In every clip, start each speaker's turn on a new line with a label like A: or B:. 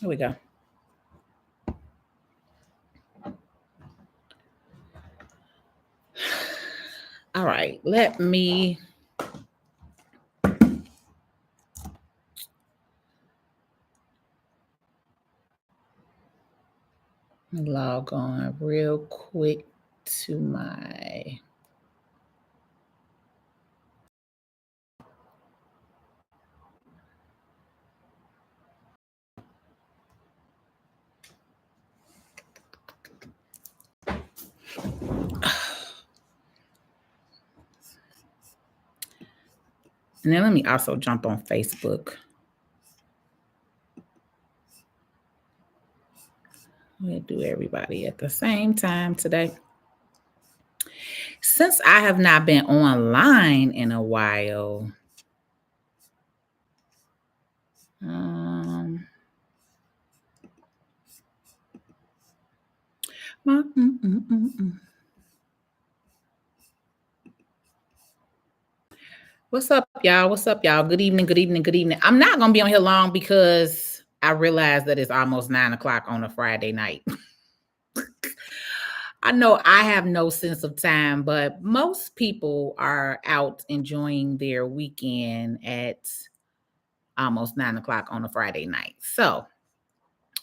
A: Here we go. All right, let me log on real quick to my and then let me also jump on Facebook. We'll do everybody at the same time today. Since I have not been online in a while, What's up, y'all? What's up, y'all? Good evening, good evening, good evening. I'm not going to be on here long because I realize that it's almost 9 o'clock on a Friday night. I know I have no sense of time, but most people are out enjoying their weekend at almost 9 o'clock on a Friday night. So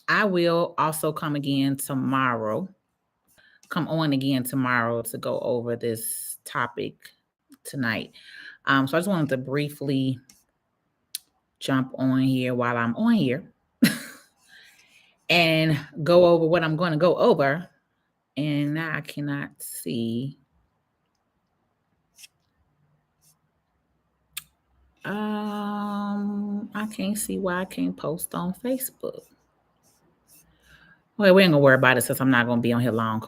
A: I will also come on again tomorrow to go over this topic tonight. So I just wanted to briefly jump on here while I'm on here and go over what I'm going to go over. And now I cannot see. I can't see why I can't post on Facebook. Well, we ain't gonna worry about it since I'm not gonna be on here long.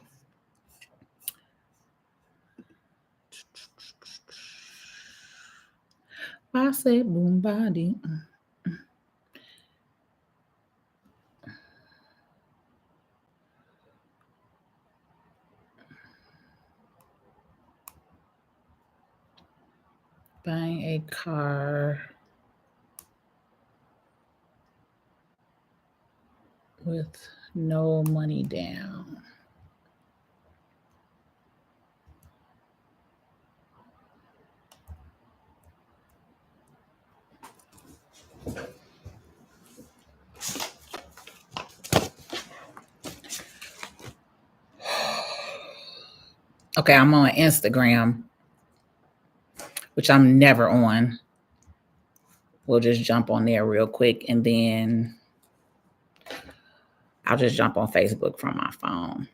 A: I said boom body. Buying a car with no money down. Okay, I'm on Instagram, which I'm never on. We'll just jump on there real quick and then I'll just jump on Facebook from my phone.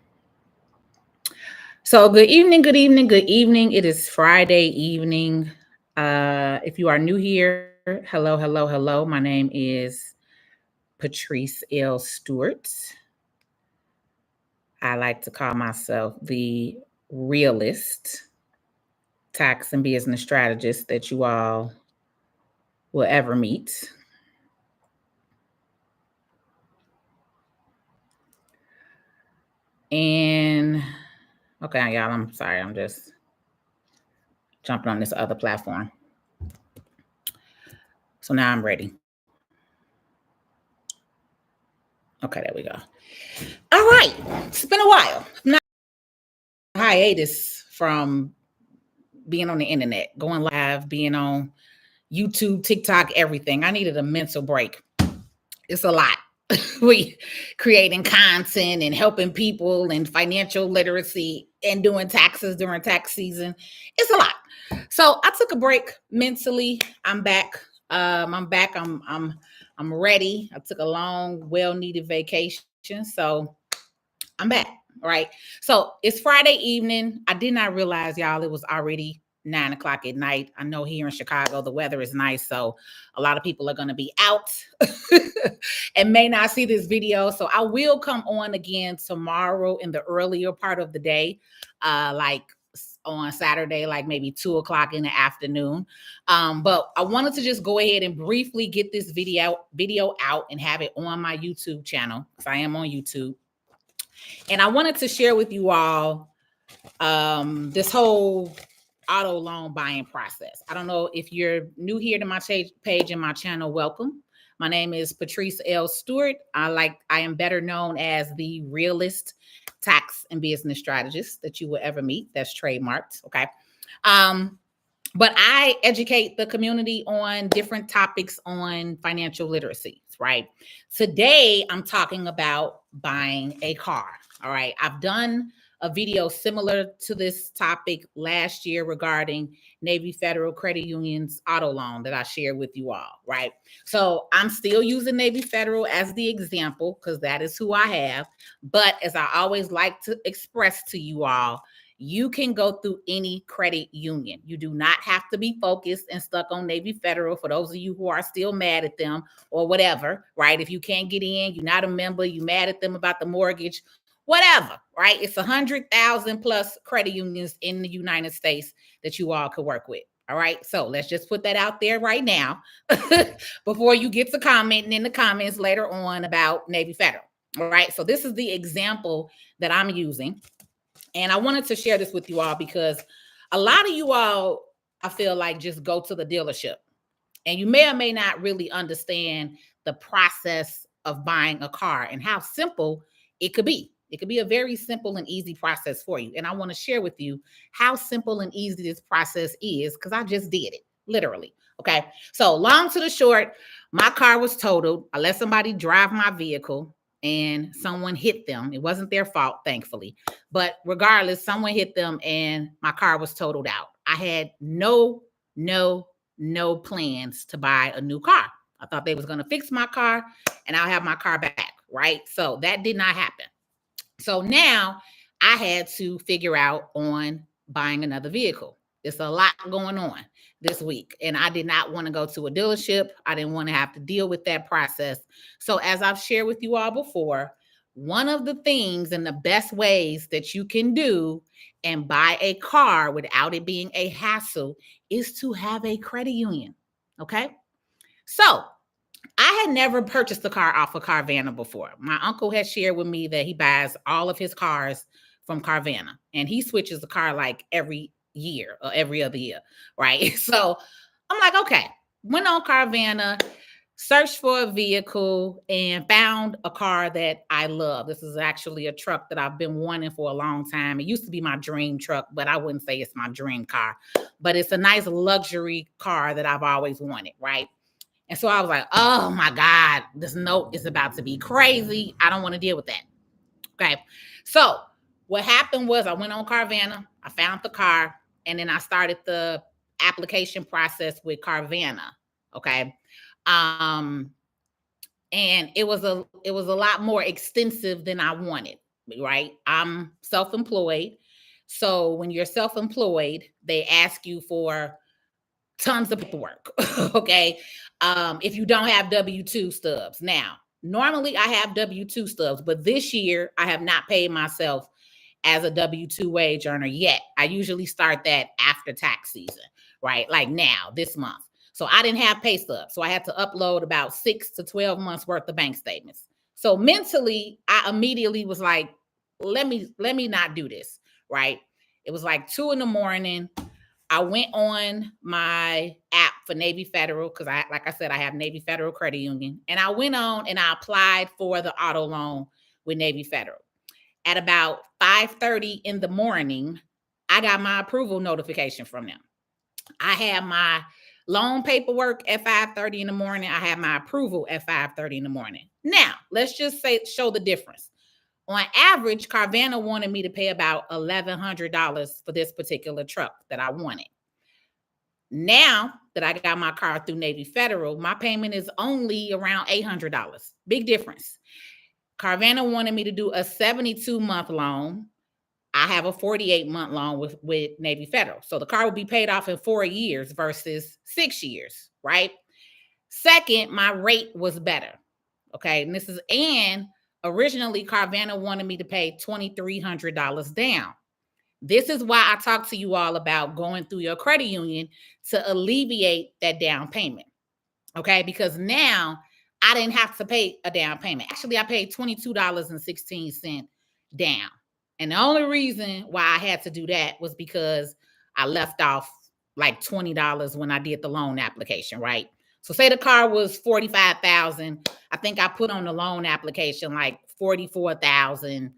A: So good evening, good evening, good evening. It is Friday evening. If you are new here, hello, hello, hello. My name is Patrice L. Stewart. I like to call myself the realist tax and business strategist that you all will ever meet. And okay, y'all, I'm sorry. I'm just jumping on this other platform. So now I'm ready. Okay, there we go. All right. It's been a while. I'm not hiatus from being on the internet, going live, being on YouTube, TikTok, everything. I needed a mental break. It's a lot. We creating content and helping people and financial literacy and doing taxes during tax season. It's a lot. So I took a break mentally. I'm back. I'm ready. I took a long, well-needed vacation. So I'm back. Right. So it's Friday evening. I did not realize, y'all, it was already 9 o'clock at night. I know here in Chicago, the weather is nice. So a lot of people are going to be out and may not see this video. So I will come on again tomorrow in the earlier part of the day, like on Saturday, like maybe 2 o'clock in the afternoon. But I wanted to just go ahead and briefly get this video out and have it on my YouTube channel, because I am on YouTube. And I wanted to share with you all this whole auto loan buying process. I don't know if you're new here to my page and my channel, welcome. My name is Patrice L. Stewart. I am better known as the realest tax and business strategist that you will ever meet. That's trademarked. Okay. Um, but I educate the community on different topics on financial literacy, right? Today, I'm talking about buying a car. All right. I've done a video similar to this topic last year regarding Navy Federal Credit Union's auto loan that I shared with you all, right? So I'm still using Navy Federal as the example because that is who I have. But as I always like to express to you all, you can go through any credit union. You do not have to be focused and stuck on Navy Federal for those of you who are still mad at them or whatever, right? If you can't get in, you're not a member, you mad at them about the mortgage, whatever, right? It's 100,000 plus credit unions in the United States that you all could work with. All right. So let's just put that out there right now before you get to commenting in the comments later on about Navy Federal. All right. So this is the example that I'm using. And I wanted to share this with you all because a lot of you all, I feel like, just go to the dealership and you may or may not really understand the process of buying a car and how simple it could be. It could be a very simple and easy process for you. And I want to share with you how simple and easy this process is because I just did it, literally. Okay. So long to the short, my car was totaled. I let somebody drive my vehicle and someone hit them. It wasn't their fault, thankfully. But regardless, someone hit them and my car was totaled out. I had no plans to buy a new car. I thought they was going to fix my car and I'll have my car back, right? So that did not happen. So now I had to figure out on buying another vehicle. There's a lot going on this week, and I did not want to go to a dealership. I didn't want to have to deal with that process. So as I've shared with you all before, one of the things and the best ways that you can do and buy a car without it being a hassle is to have a credit union. Okay. So I had never purchased a car off of Carvana before. My uncle had shared with me that he buys all of his cars from Carvana and he switches the car like every year or every other year, right? So I'm like, okay, went on Carvana, searched for a vehicle and found a car that I love. This is actually a truck that I've been wanting for a long time. It used to be my dream truck, but I wouldn't say it's my dream car, but it's a nice luxury car that I've always wanted, right? And so I was like, oh my God, this note is about to be crazy. I don't want to deal with that. Okay. So what happened was I went on Carvana, I found the car, and then I started the application process with Carvana. Okay. Um, and it was a lot more extensive than I wanted, right? I'm self-employed. So when you're self-employed, they ask you for tons of paperwork. Okay. If you don't have W-2 stubs. Now, normally I have W-2 stubs, but this year I have not paid myself as a W-2 wage earner yet. I usually start that after tax season, right? Like now, this month. So I didn't have pay stubs. So I had to upload about 6 to 12 months worth of bank statements. So mentally, I immediately was like, let me not do this, right? It was like 2 a.m. I went on my app for Navy Federal because like I said, I have Navy Federal Credit Union. And I went on and I applied for the auto loan with Navy Federal. At about 5:30 in the morning, I got my approval notification from them. I had my loan paperwork at 5:30 in the morning. I had my approval at 5:30 in the morning. Now, let's just show the difference. On average, Carvana wanted me to pay about $1,100 for this particular truck that I wanted. Now that I got my car through Navy Federal, my payment is only around $800. Big difference. Carvana wanted me to do a 72-month loan. I have a 48-month loan with Navy Federal. So the car will be paid off in 4 years versus 6 years, right? Second, my rate was better. Okay. And originally Carvana wanted me to pay $2,300 down. This is why I talk to you all about going through your credit union to alleviate that down payment. Okay. Because now I didn't have to pay a down payment. Actually, I paid $22.16 down. And the only reason why I had to do that was because I left off like $20 when I did the loan application, right? So say the car was $45,000. I think I put on the loan application like $44,980.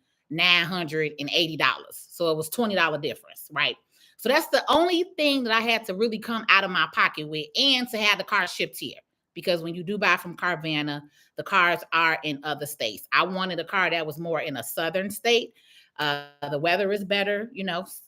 A: So it was $20 difference, right? So that's the only thing that I had to really come out of my pocket with, and to have the car shipped here. Because when you do buy from Carvana, the cars are in other states. I wanted a car that was more in a southern state. The weather is better,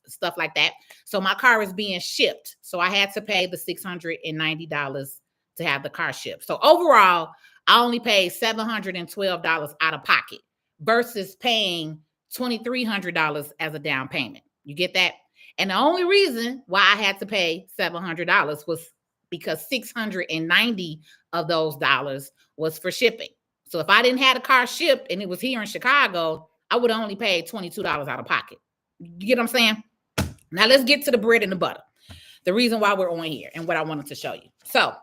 A: stuff like that. So my car is being shipped. So I had to pay the $690 to have the car shipped. So overall, I only paid $712 out of pocket versus paying $2,300 as a down payment. You get that? And the only reason why I had to pay $700 was because 690 of those dollars was for shipping. So if I didn't have the car shipped and it was here in Chicago, I would only pay $22 out of pocket. You get what I'm saying? Now let's get to the bread and the butter. The reason why we're on here and what I wanted to show you. So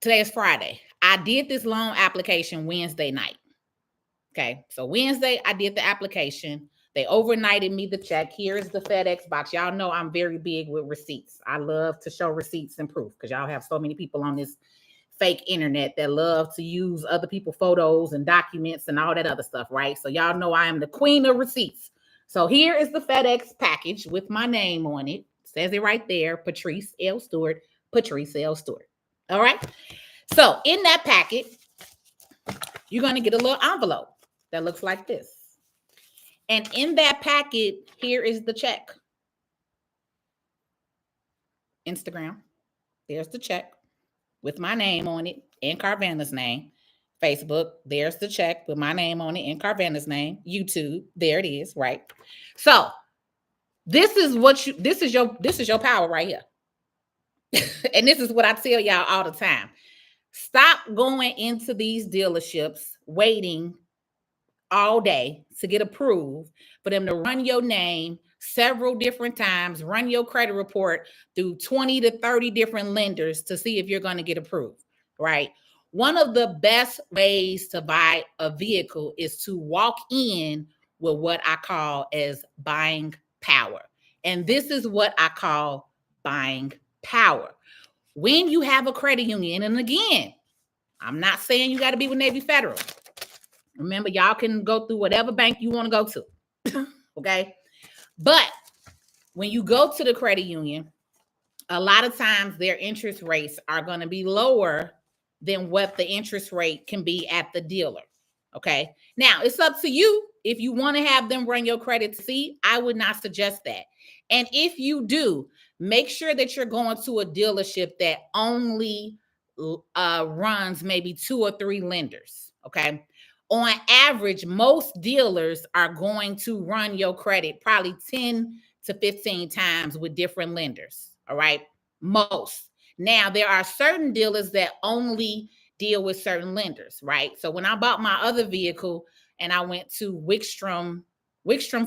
A: today is Friday. I did this loan application Wednesday night. Okay. So Wednesday, I did the application. They overnighted me the check. Here is the FedEx box. Y'all know I'm very big with receipts. I love to show receipts and proof because y'all have so many people on this fake internet that love to use other people's photos and documents and all that other stuff, right? So y'all know I am the queen of receipts. So here is the FedEx package with my name on it. Says it right there, Patrice L. Stewart, Patrice L. Stewart. All right. So in that packet, you're going to get a little envelope that looks like this. And in that packet, here is the check. Instagram, there's the check with my name on it and Carvana's name. Facebook, there's the check with my name on it and Carvana's name. YouTube, there it is, right? So this is your power right here. And this is what I tell y'all all the time. Stop going into these dealerships waiting all day to get approved for them to run your name several different times, run your credit report through 20 to 30 different lenders to see if you're going to get approved, right? One of the best ways to buy a vehicle is to walk in with what I call as buying power. And this is what I call buying power. When you have a credit union, and again, I'm not saying you got to be with Navy Federal. Remember, y'all can go through whatever bank you want to go to. Okay. But when you go to the credit union, a lot of times their interest rates are going to be lower than what the interest rate can be at the dealer. Okay. Now it's up to you. If you want to have them run your credit to see, I would not suggest that. And if you do, make sure that you're going to a dealership that only runs maybe 2 or 3 lenders. Okay. On average, most dealers are going to run your credit probably 10 to 15 times with different lenders. All right. Most. Now, there are certain dealers that only deal with certain lenders, right? So when I bought my other vehicle and I went to Wickstrom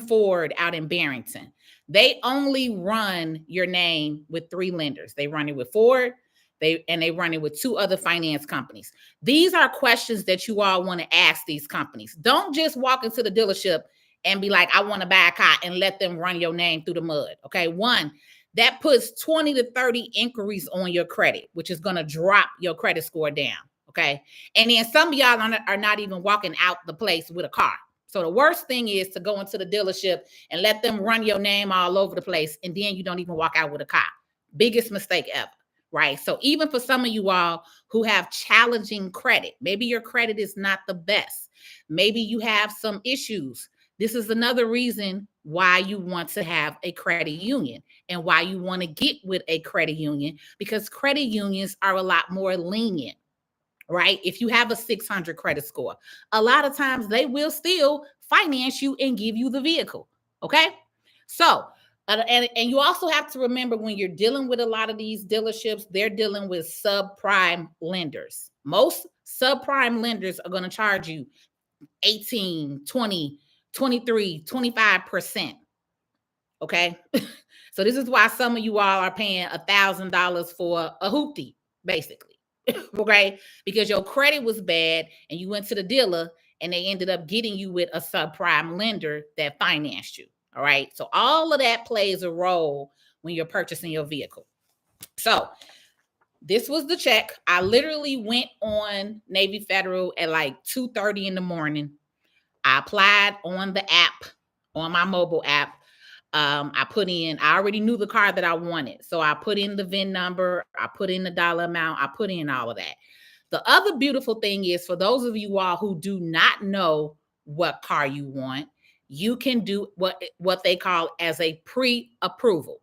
A: Ford out in Barrington, they only run your name with 3 lenders. They run it with Ford, they run it with 2 other finance companies. These are questions that you all want to ask these companies. Don't just walk into the dealership and be like, I want to buy a car, and let them run your name through the mud. Okay. One, that puts 20 to 30 inquiries on your credit, which is going to drop your credit score down. Okay. And then some of y'all are not even walking out the place with a car. So the worst thing is to go into the dealership and let them run your name all over the place, and then you don't even walk out with a car. Biggest mistake ever. Right. So even for some of you all who have challenging credit, maybe your credit is not the best. Maybe you have some issues. This is another reason why you want to have a credit union and why you want to get with a credit union, because credit unions are a lot more lenient. Right. If you have a 600 credit score, a lot of times they will still finance you and give you the vehicle. Okay. So and you also have to remember, when you're dealing with a lot of these dealerships, they're dealing with subprime lenders. Most subprime lenders are going to charge you 18, 20, 23, 25%. Okay. So this is why some of you all are paying $1,000 for a hoopty, basically. Okay. Because your credit was bad and you went to the dealer and they ended up getting you with a subprime lender that financed you. All right. So all of that plays a role when you're purchasing your vehicle. So this was the check. I literally went on Navy Federal at like 2:30 in the morning. I applied on the app, on my mobile app. I already knew the car that I wanted. So I put in the VIN number, I put in the dollar amount, I put in all of that. The other beautiful thing is, for those of you all who do not know what car you want, you can do what they call as a pre-approval.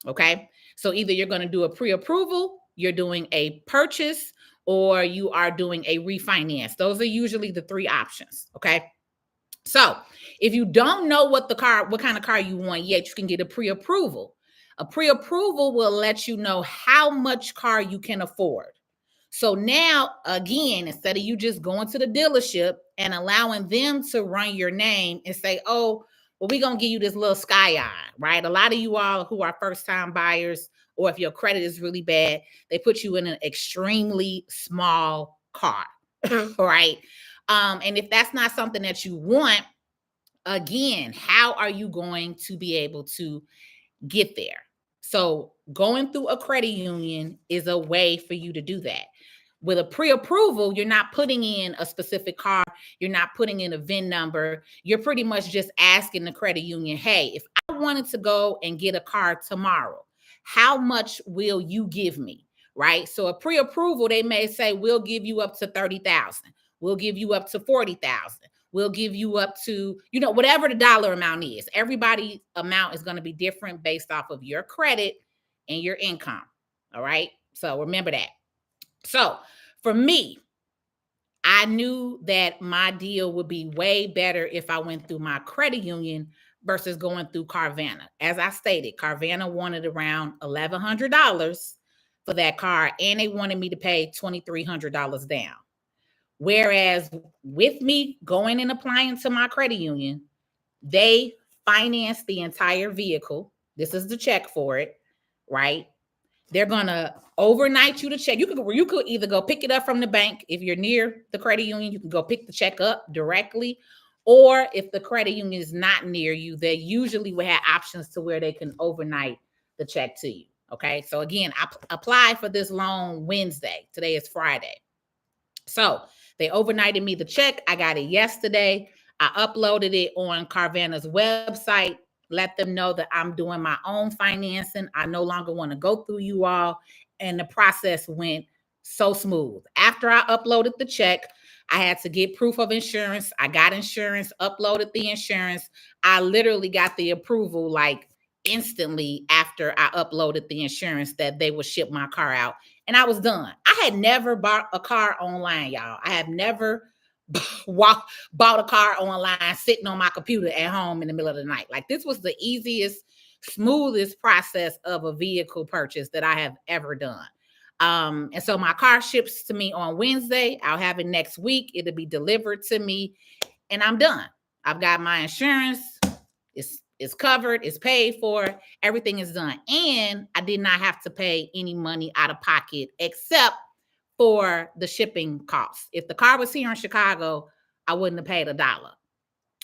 A: Okay. So either you're going to do a pre-approval, you're doing a purchase, or you are doing a refinance. Those are usually the three options. Okay. So if you don't know what kind of car you want yet, you can get a pre-approval. A pre-approval will let you know how much car you can afford. So now, again, instead of you just going to the dealership and allowing them to run your name and say, oh, well, we're going to give you this little Scion, right? A lot of you all who are first-time buyers, or if your credit is really bad, they put you in an extremely small car, right? And if that's not something that you want, again, how are you going to be able to get there? So going through a credit union is a way for you to do that. With a pre-approval, you're not putting in a specific car. You're not putting in a VIN number. You're pretty much just asking the credit union, hey, if I wanted to go and get a car tomorrow, how much will you give me? Right? So a pre-approval, they may say, we'll give you up to 30,000. We'll give you up to 40,000. We'll give you up to, whatever the dollar amount is. Everybody's amount is going to be different based off of your credit and your income. All right. So remember that. So for me, I knew that my deal would be way better if I went through my credit union versus going through Carvana. As I stated, Carvana wanted around $1,100 for that car, and they wanted me to pay $2,300 down. Whereas with me going and applying to my credit union, they financed the entire vehicle. This is the check for it, right? They're gonna overnight you the check. You could either go pick it up from the bank. If you're near the credit union, you can go pick the check up directly. Or if the credit union is not near you, they usually will have options to where they can overnight the check to you. Okay. So again, I applied for this loan Wednesday. Today is Friday. So they overnighted me the check. I got it yesterday. I uploaded it on Carvana's website, let them know that I'm doing my own financing. I no longer want to go through you all. And the process went so smooth. After I uploaded the check, I had to get proof of insurance. I got insurance, uploaded the insurance. I literally got the approval like instantly after I uploaded the insurance that they would ship my car out. And I was done. I had never bought a car online, y'all. I have never bought a car online sitting on my computer at home in the middle of the night. Like, this was the easiest, smoothest process of a vehicle purchase that I have ever done. And so my car ships to me on Wednesday. I'll have it next week. It'll be delivered to me and I'm done. I've got my insurance. It's covered. It's paid for. Everything is done. And I did not have to pay any money out of pocket except for the shipping costs. If the car was here in Chicago, I wouldn't have paid $1.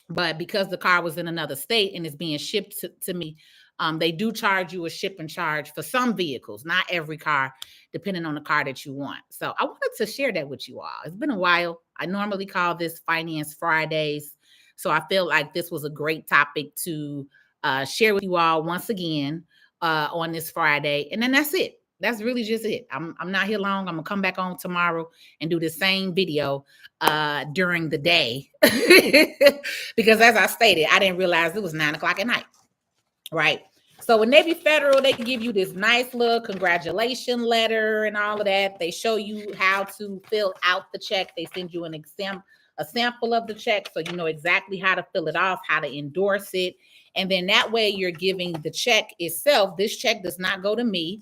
A: But because the car was in another state and it's being shipped to me, they do charge you a shipping charge for some vehicles, not every car, depending on the car that you want. So I wanted to share that with you all. It's been a while. I normally call this Finance Fridays. So I feel like this was a great topic to share with you all once again on this Friday. And then that's it. That's really just it. I'm not here long. I'm gonna come back on tomorrow and do the same video during the day because, as I stated, I didn't realize it was 9:00 at night. Right. So with Navy Federal, they give you this nice little congratulation letter and all of that. They show you how to fill out the check. They send you a sample of the check so you know exactly how to fill it off, how to endorse it. And then that way you're giving the check itself. This check does not go to me.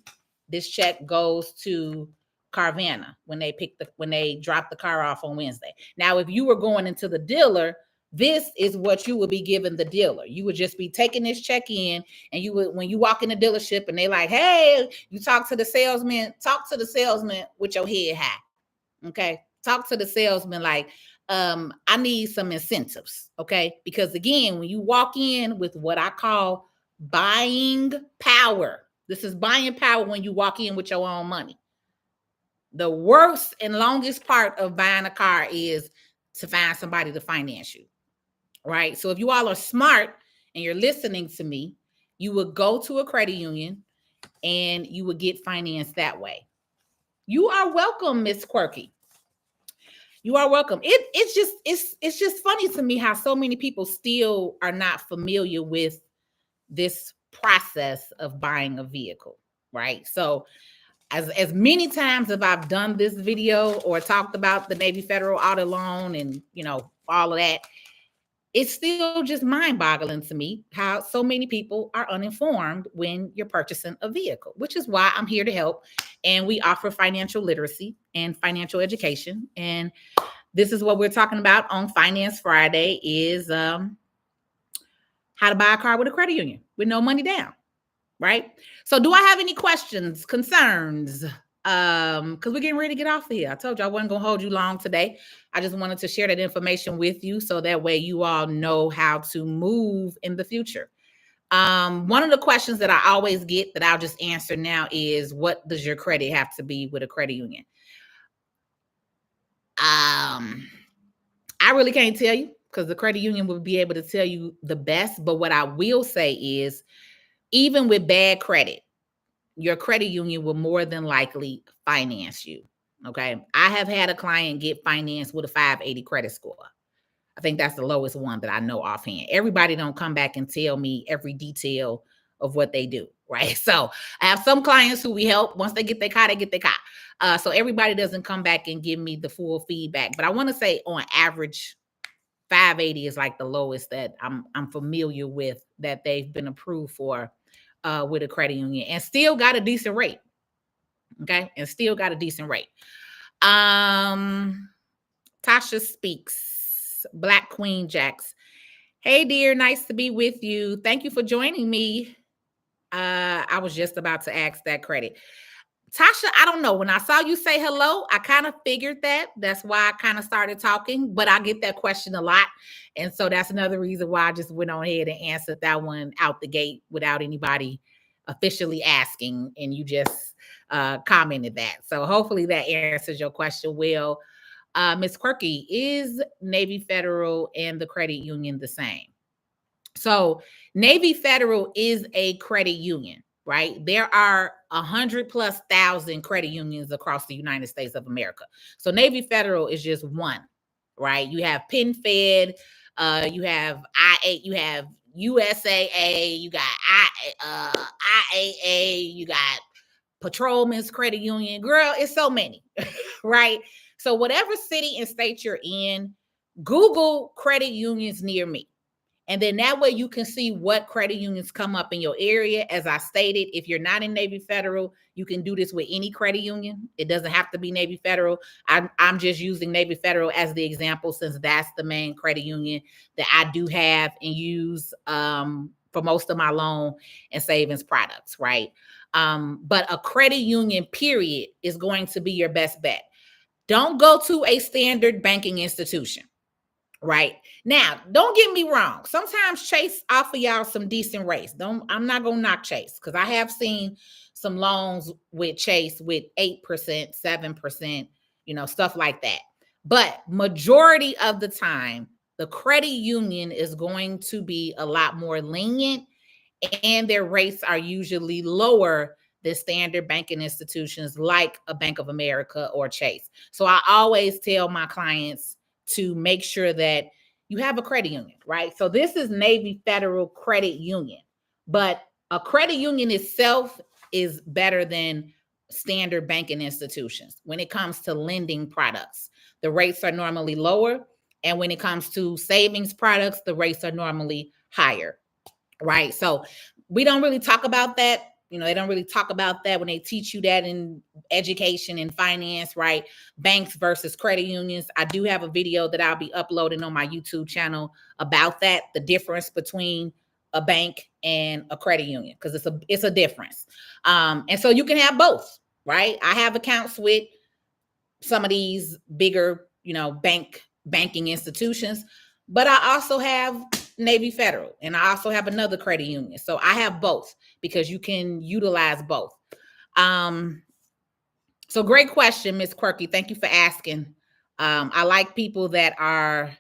A: This check goes to Carvana when they drop the car off on Wednesday. Now, if you were going into the dealer, this is what you would be giving the dealer. You would just be taking this check in, and you would, when you walk in the dealership and they like, hey, you talk to the salesman with your head high. Okay. Talk to the salesman like, I need some incentives. Okay. Because again, when you walk in with what I call buying power, this is buying power when you walk in with your own money. The worst and longest part of buying a car is to find somebody to finance you, right? So if you all are smart and you're listening to me, you would go to a credit union and you would get financed that way. You are welcome, Miss Quirky. You are welcome. It's just funny to me how so many people still are not familiar with this process of buying a vehicle, right? So as many times as I've done this video or talked about the Navy Federal auto loan and all of that, it's still just mind-boggling to me how so many people are uninformed when you're purchasing a vehicle, which is why I'm here to help. And we offer financial literacy and financial education. And this is what we're talking about on Finance Friday is how to buy a car with a credit union with no money down, right? So do I have any questions, concerns? Because we're getting ready to get off of here. I told you I wasn't going to hold you long today. I just wanted to share that information with you so that way you all know how to move in the future. One of the questions that I always get that I'll just answer now is, what does your credit have to be with a credit union? I really can't tell you because the credit union will be able to tell you the best. But what I will say is, even with bad credit, your credit union will more than likely finance you. Okay. I have had a client get financed with a 580 credit score. I think that's the lowest one that I know offhand. Everybody don't come back and tell me every detail of what they do, right? So I have some clients who we help. Once they get their car, they get their car. So everybody doesn't come back and give me the full feedback. But I want to say on average, 580 is like the lowest that I'm familiar with that they've been approved for with a credit union, and still got a decent rate. Okay, and still got a decent rate. Tasha speaks. Black Queen Jacks. Hey dear, nice to be with you. Thank you for joining me. I was just about to ask that credit. Tasha, I don't know. When I saw you say hello, I kind of figured that. That's why I kind of started talking, but I get that question a lot. And so that's another reason why I just went on ahead and answered that one out the gate without anybody officially asking. And you just commented that. So hopefully that answers your question well. Ms. Quirky, is Navy Federal and the credit union the same? So Navy Federal is a credit union, right? There are 100,000+ credit unions across the United States of America. So Navy Federal is just one, right? You have PenFed, you have you have USAA, you got IAA, you got Patrolmen's Credit Union. Girl, it's so many, right? So whatever city and state you're in, Google credit unions near me. And then that way you can see what credit unions come up in your area. As I stated, if you're not in Navy Federal, you can do this with any credit union. It doesn't have to be Navy Federal. I'm just using Navy Federal as the example since that's the main credit union that I do have and use for most of my loan and savings products, right? But a credit union, period, is going to be your best bet. Don't go to a standard banking institution. Right now, don't get me wrong. Sometimes Chase offer y'all some decent rates. I'm not gonna knock Chase because I have seen some loans with Chase with 8%, 7%, stuff like that. But majority of the time, the credit union is going to be a lot more lenient, and their rates are usually lower than standard banking institutions like a Bank of America or Chase. So I always tell my clients to make sure that you have a credit union, right? So this is Navy Federal Credit Union, but a credit union itself is better than standard banking institutions when it comes to lending products. The rates are normally lower, and when it comes to savings products, the rates are normally higher, right? So we don't really talk about that. They don't really talk about that when they teach you that in education and finance, right? Banks versus credit unions. I do have a video that I'll be uploading on my YouTube channel about that, the difference between a bank and a credit union, because it's a difference. And so you can have both, right? I have accounts with some of these bigger, banking institutions, but I also have Navy Federal, and I also have another credit union. So I have both because you can utilize both. So great question, Miss Quirky. Thank you for asking. I like people that are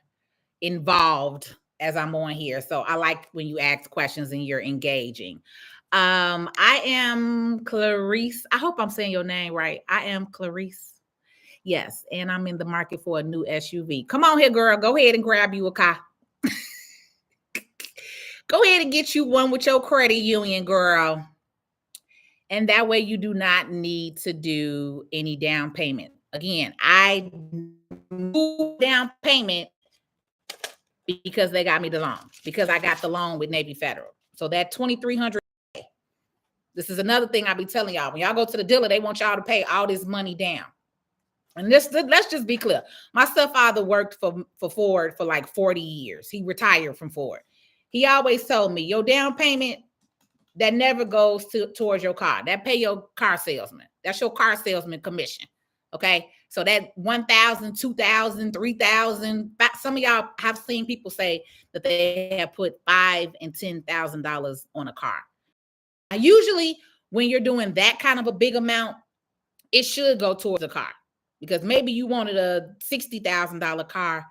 A: involved as I'm on here. So I like when you ask questions and you're engaging. I am Clarice. I hope I'm saying your name right. I am Clarice. Yes, and I'm in the market for a new SUV. Come on here, girl. Go ahead and grab you a car. Go ahead and get you one with your credit union, girl. And that way you do not need to do any down payment. Again, I do down payment because they got me the loan, because I got the loan with Navy Federal. So that $2,300, this is another thing I be telling y'all. When y'all go to the dealer, they want y'all to pay all this money down. And let's just be clear. My stepfather worked for Ford for like 40 years. He retired from Ford. He always told me, your down payment, that never goes towards your car. That pay your car salesman. That's your car salesman commission. Okay. So that 1,000, 2,000, 3,000. Some of y'all have seen people say that they have put $5,000 and $10,000 on a car. Now, usually when you're doing that kind of a big amount, it should go towards the car, because maybe you wanted a $60,000 car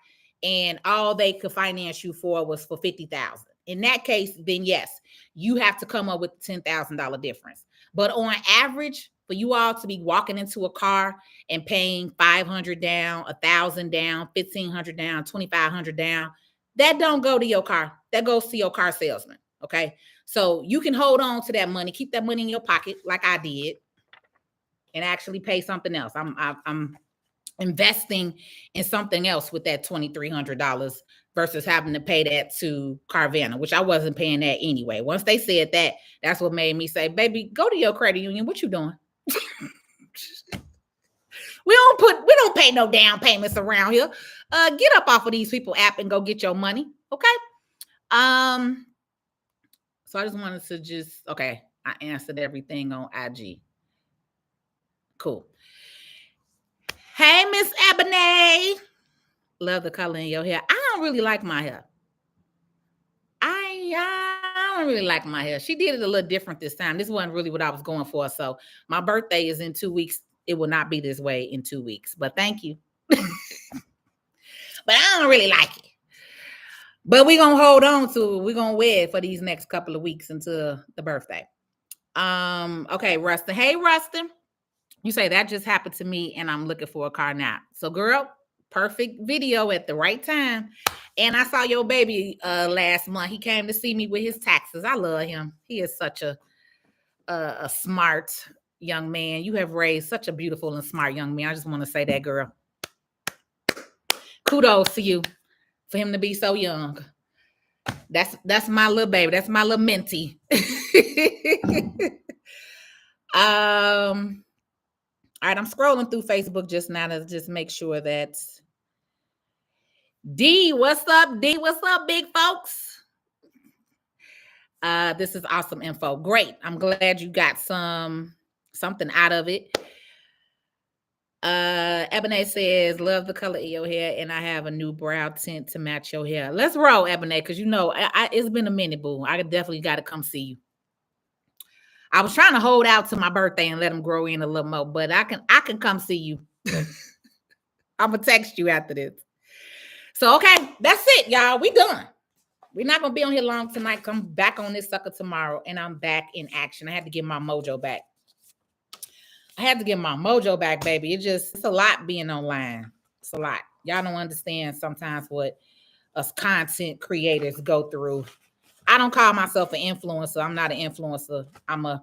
A: and all they could finance you for was for $50,000. In that case, then yes, you have to come up with $10,000 difference. But on average, for you all to be walking into a car and paying $500 down, $1,000 down, $1,500 down, $2,500 down, that don't go to your car. That goes to your car salesman. Okay. So you can hold on to that money, keep that money in your pocket like I did, and actually pay something else. I'm investing in something else with that $2,300 versus having to pay that to Carvana, which I wasn't paying that anyway. Once they said that, that's what made me say, baby, go to your credit union. What you doing? We don't pay no down payments around here. Get up off of these people app and go get your money. Okay. So I just wanted to okay. I answered everything on IG. Cool. Hey, Miss Ebony. Love the color in your hair. I don't really like my hair. I don't really like my hair. She did it a little different this time. This wasn't really what I was going for. So my birthday is in 2 weeks. It will not be this way in 2 weeks. But thank you. But I don't really like it. But we're going to hold on to it. We're going to wear it for these next couple of weeks until the birthday. Okay, Rustin. Hey, Rustin. You say that just happened to me and I'm looking for a car now. So, girl, perfect video at the right time. And I saw your baby last month. He came to see me with his taxes. I love him. He is such a smart young man. You have raised such a beautiful and smart young man. I just want to say that, girl. Kudos to you for him to be so young. That's my little baby. That's my little minty. All right, I'm scrolling through Facebook just now to just make sure that D, what's up, D? What's up, big folks? This is awesome info. Great. I'm glad you got something out of it. Ebony says, love the color of your hair, and I have a new brow tint to match your hair. Let's roll, Ebony, because you know it's been a minute, boo. I definitely got to come see you. I was trying to hold out to my birthday and let them grow in a little more, but I can come see you. I'm gonna text you after this. So okay, that's it, y'all. We done. We're not gonna be on here long tonight. Come back on this sucker tomorrow, and I'm back in action. I had to get my mojo back. Baby. It's a lot being online. It's a lot. Y'all don't understand sometimes what us content creators go through. I don't call myself an influencer. I'm not an influencer. I'm an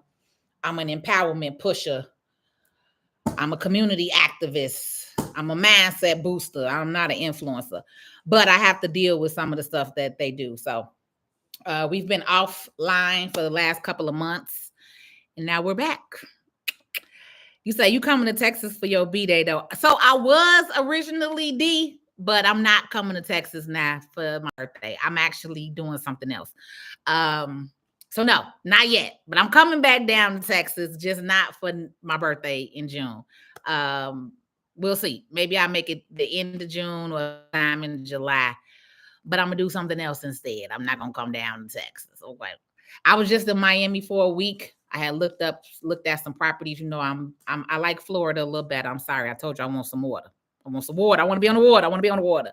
A: empowerment pusher. I'm a community activist. I'm a mindset booster. I'm not an influencer, but I have to deal with some of the stuff that they do. So we've been offline for the last couple of months, and now we're back. You say you coming to Texas for your B-Day, though. So I was originally D, but I'm not coming to Texas now for my birthday. I'm actually doing something else. So no, not yet. But I'm coming back down to Texas, just not for my birthday in June. We'll see. Maybe I'll make it the end of June or time in July. But I'm going to do something else instead. I'm not going to come down to Texas. Okay. I was just in Miami for a week. I had looked at some properties. I like Florida a little better. I'm sorry, I told you I want some water. I want some water. I want to be on the water. I want to be on the water.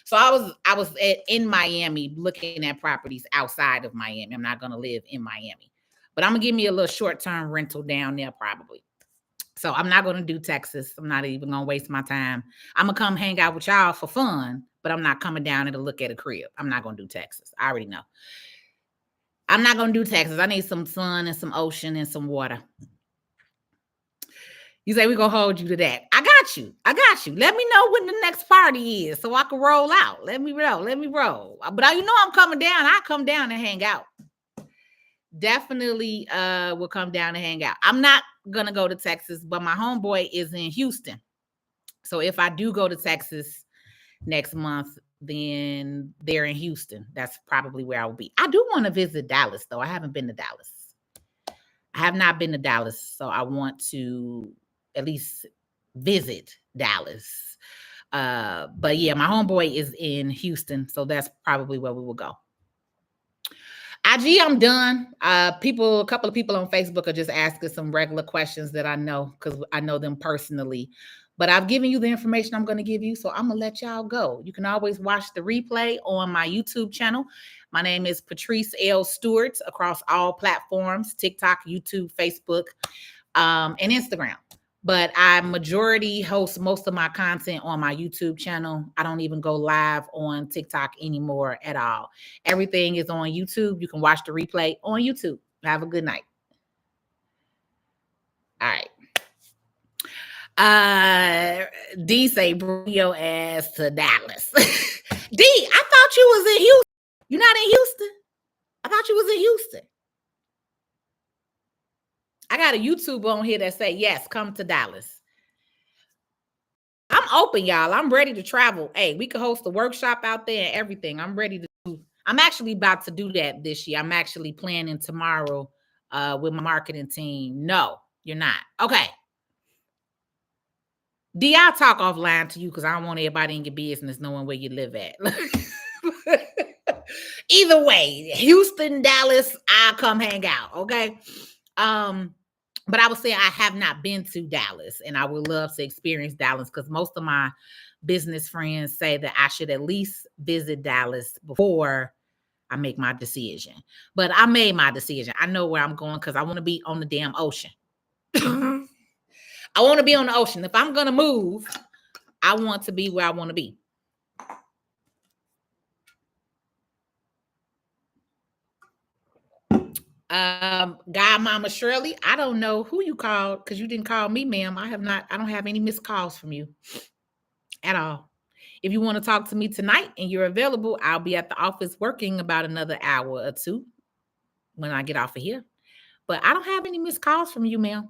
A: So I was in Miami looking at properties outside of Miami. I'm not going to live in Miami, but I'm gonna give me a little short-term rental down there probably. So I'm not going to do Texas. I'm not even going to waste my time. I'm going to come hang out with y'all for fun, but I'm not coming down there to look at a crib. I'm not going to do Texas. I already know. I'm not going to do Texas. I need some sun and some ocean and some water. You say we're going to hold you to that. I got you. Let me know when the next party is so I can roll out. Let me roll. But you know I'm coming down. I come down and hang out. Definitely will come down and hang out. I'm not going to go to Texas, but my homeboy is in Houston. So if I do go to Texas next month, then they're in Houston. That's probably where I will be. I do want to visit Dallas, though. I haven't been to Dallas. I have not been to Dallas, so I want to at least visit Dallas. But yeah, my homeboy is in Houston, so that's probably where we will go. IG, I'm done. A couple of people on Facebook are just asking some regular questions that I know because I know them personally. But I've given you the information I'm going to give you, so I'm going to let y'all go. You can always watch the replay on my YouTube channel. My name is Patrice L. Stewart across all platforms, TikTok, YouTube, Facebook, and Instagram. But I majority host most of my content on my YouTube channel. I don't even go live on TikTok anymore at all. Everything is on YouTube. You can watch the replay on YouTube. Have a good night. All right. D say bring your ass to Dallas. D, I thought you was in Houston. You're not in Houston? I thought you was in Houston. I got a YouTube on here that say, yes, come to Dallas. I'm open, y'all. I'm ready to travel. Hey, we could host a workshop out there and everything. I'm ready to do. I'm actually about to do that this year. I'm actually planning tomorrow with my marketing team. No, you're not. Okay. D, I'll talk offline to you because I don't want everybody in your business knowing where you live at. Either way, Houston, Dallas, I'll come hang out. Okay. But I would say I have not been to Dallas and I would love to experience Dallas because most of my business friends say that I should at least visit Dallas before I make my decision. But I made my decision. I know where I'm going because I want to be on the damn ocean. I want to be on the ocean. If I'm going to move, I want to be where I want to be. Guy Mama Shirley, I don't know who you called because you didn't call me, ma'am. I don't have any missed calls from you at all. If you want to talk to me tonight and you're available, I'll be at the office working about another hour or two when I get off of here. But I don't have any missed calls from you, ma'am.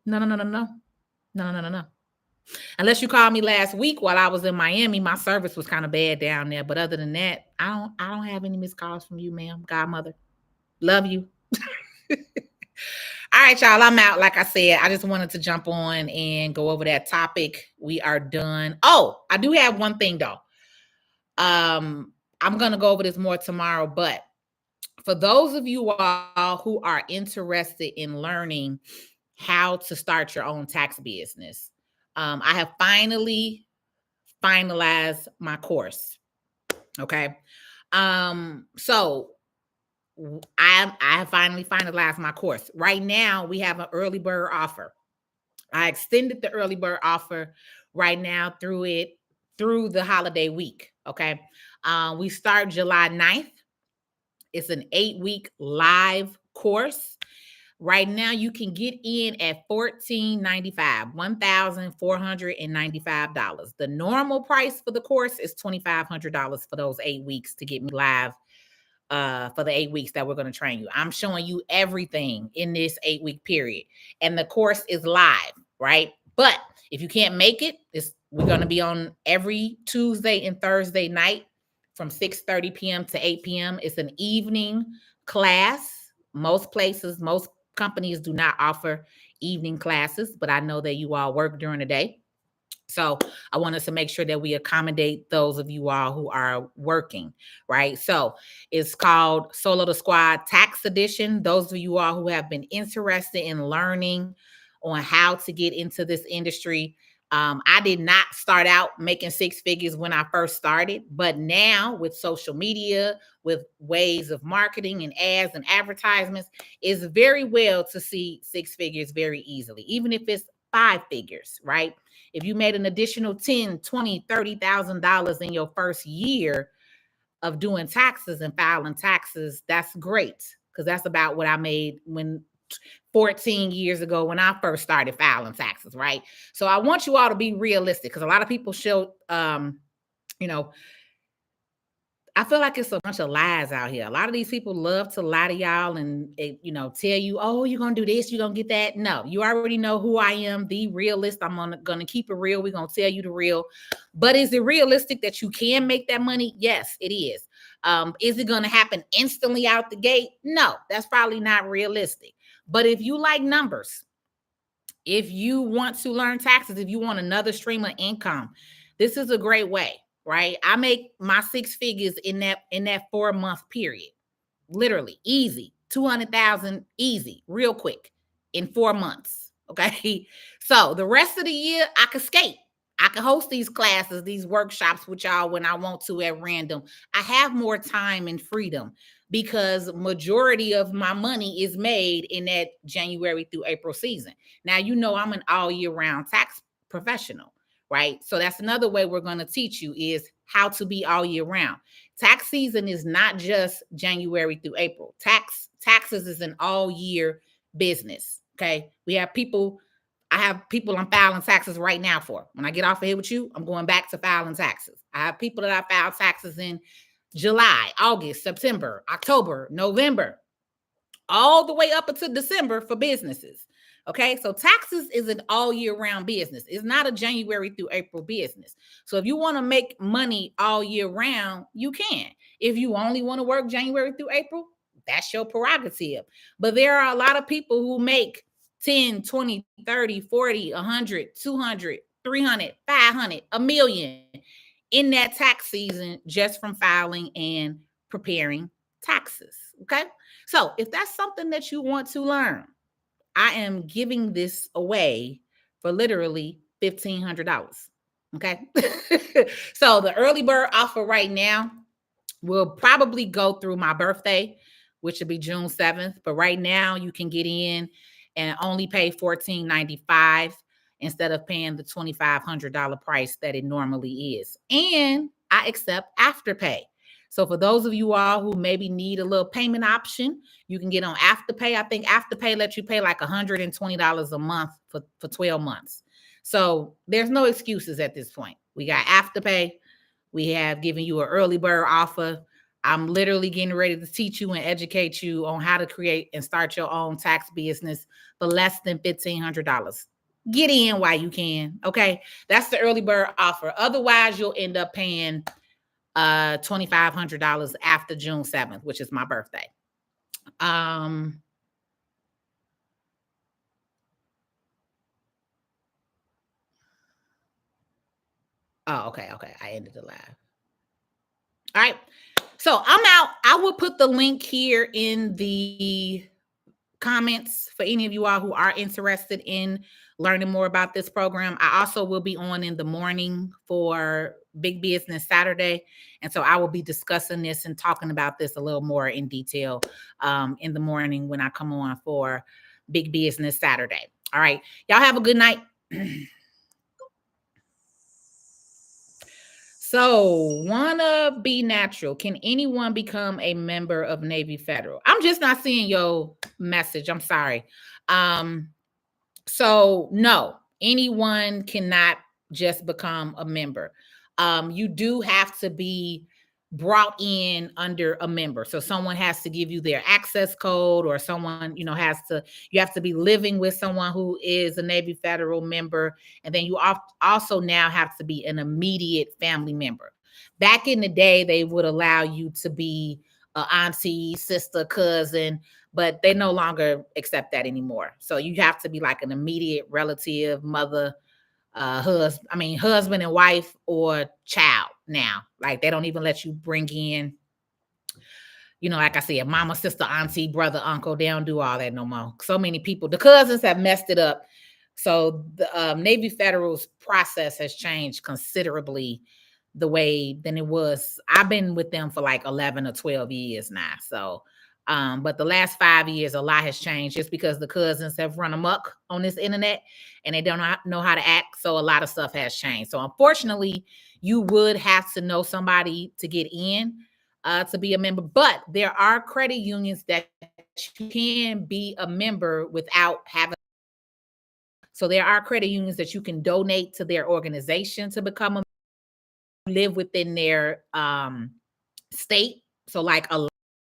A: No. Unless you called me last week while I was in Miami, my service was kind of bad down there. But other than that, I don't have any missed calls from you, ma'am. Godmother. Love you. All right, y'all. I'm out. Like I said, I just wanted to jump on and go over that topic. We are done. Oh, I do have one thing though. I'm gonna go over this more tomorrow, but for those of you all who are interested in learning how to start your own tax business, I have finally finalized my course. Okay. So I finally finalized my course. Right now, we have an early bird offer. I extended the early bird offer right now through the holiday week. Okay. We start July 9th. It's an 8-week live course. Right now, you can get in at $1,495, $1,495. The normal price for the course is $2,500 for those 8 weeks to get me live for the 8 weeks that we're going to train you. I'm showing you everything in this 8-week period. And the course is live, right? But if you can't make it, we're going to be on every Tuesday and Thursday night from 6:30 p.m. to 8 p.m. It's an evening class. Most companies do not offer evening classes, but I know that you all work during the day. So I want us to make sure that we accommodate those of you all who are working, right? So it's called Solo to Squad Tax Edition. Those of you all who have been interested in learning on how to get into this industry. I did not start out making six figures when I first started, but now with social media, with ways of marketing and ads and advertisements, it's very well to see six figures very easily, even if it's five figures, right? If you made an additional 10, 20, $30,000 in your first year of doing taxes and filing taxes, that's great. Because that's about what I made when 14 years ago when I first started filing taxes, right? So I want you all to be realistic because a lot of people show, you know, I feel like it's a bunch of lies out here. A lot of these people love to lie to y'all and, tell you, oh, you're going to do this, you're going to get that. No, you already know who I am, the realist. I'm going to keep it real. We're going to tell you the real. But is it realistic that you can make that money? Yes, it is. Is it going to happen instantly out the gate? No, that's probably not realistic. But if you like numbers, if you want to learn taxes, if you want another stream of income, this is a great way, right? I make my six figures in that 4 month period. Literally easy. 200,000 easy, real quick in 4 months. Okay. So the rest of the year I could skate. I can host these classes, these workshops with y'all when I want to at random. I have more time and freedom because majority of my money is made in that January through April season. Now, I'm an all year round tax professional, right? So that's another way we're going to teach you is how to be all year round. Tax season is not just January through April. Taxes is an all year business. Okay. I have people I'm filing taxes right now for. When I get off of here with you, I'm going back to filing taxes. I have people that I file taxes in July, August, September, October, November, all the way up until December for businesses. Okay, so taxes is an all year round business. It's not a January through April business. So if you want to make money all year round, you can. If you only want to work January through April, that's your prerogative. But there are a lot of people who make 10, 20, 30, 40, 100, 200, 300, 500, a million in that tax season just from filing and preparing taxes. Okay. So if that's something that you want to learn, I am giving this away for literally $1,500. Okay. So the early bird offer right now will probably go through my birthday, which will be June 7th. But right now you can get in and only pay $1,495 instead of paying the $2,500 price that it normally is. And I accept Afterpay. So for those of you all who maybe need a little payment option, you can get on Afterpay. I think Afterpay lets you pay like $120 a month for 12 months. So there's no excuses at this point. We got Afterpay. We have given you an early bird offer. I'm literally getting ready to teach you and educate you on how to create and start your own tax business for less than $1,500. Get in while you can. Okay. That's the early bird offer. Otherwise, you'll end up paying $2,500 after June 7th, which is my birthday. Oh, okay. I ended the live. All right. So I'm out. I will put the link here in the comments for any of you all who are interested in learning more about this program. I also will be on in the morning for Big Business Saturday. And so I will be discussing this and talking about this a little more in detail in the morning when I come on for Big Business Saturday. All right. Y'all have a good night. So, wanna be natural. Can anyone become a member of Navy Federal? I'm just not seeing your message. I'm sorry. So no, anyone cannot just become a member. You do have to be brought in under a member. So someone has to give you their access code, or someone, you have to be living with someone who is a Navy Federal member. And then you also now have to be an immediate family member. Back in the day, they would allow you to be an auntie, sister, cousin, but they no longer accept that anymore. So you have to be like an immediate relative, mother, husband and wife or child now. Like they don't even let you bring in, like I said, mama, sister, auntie, brother, uncle. They don't do all that no more. So many people, the cousins have messed it up. So the Navy Federal's process has changed considerably the way than it was. I've been with them for like 11 or 12 years now. So, but the last 5 years, a lot has changed just because the cousins have run amok on this internet and they don't know how to act. So a lot of stuff has changed. So unfortunately, you would have to know somebody to get in to be a member. But there are credit unions that you can be a member without having. So there are credit unions that you can donate to their organization to become a live within their state. So like a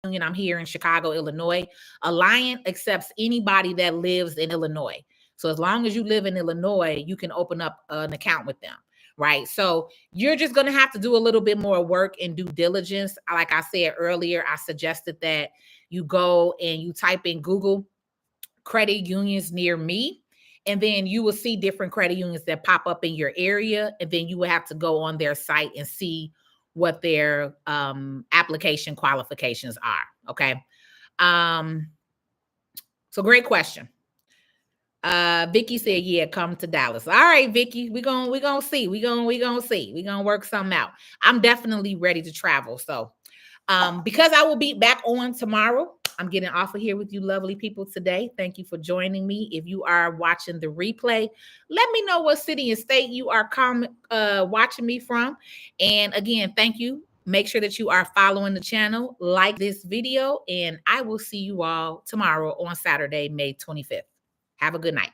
A: union, I'm here in Chicago, Illinois. Alliant accepts anybody that lives in Illinois. So as long as you live in Illinois, you can open up an account with them. Right. So you're just going to have to do a little bit more work and due diligence. Like I said earlier, I suggested that you go and you type in Google credit unions near me. And then you will see different credit unions that pop up in your area. And then you will have to go on their site and see what their application qualifications are. Okay. So great question. Vicky said, yeah, come to Dallas. All right, Vicky, we're gonna see. We're gonna see. We're gonna work something out. I'm definitely ready to travel. So because I will be back on tomorrow, I'm getting off of here with you lovely people today. Thank you for joining me. If you are watching the replay, let me know what city and state you are watching me from. And again, thank you. Make sure that you are following the channel, like this video, and I will see you all tomorrow on Saturday, May 25th. Have a good night.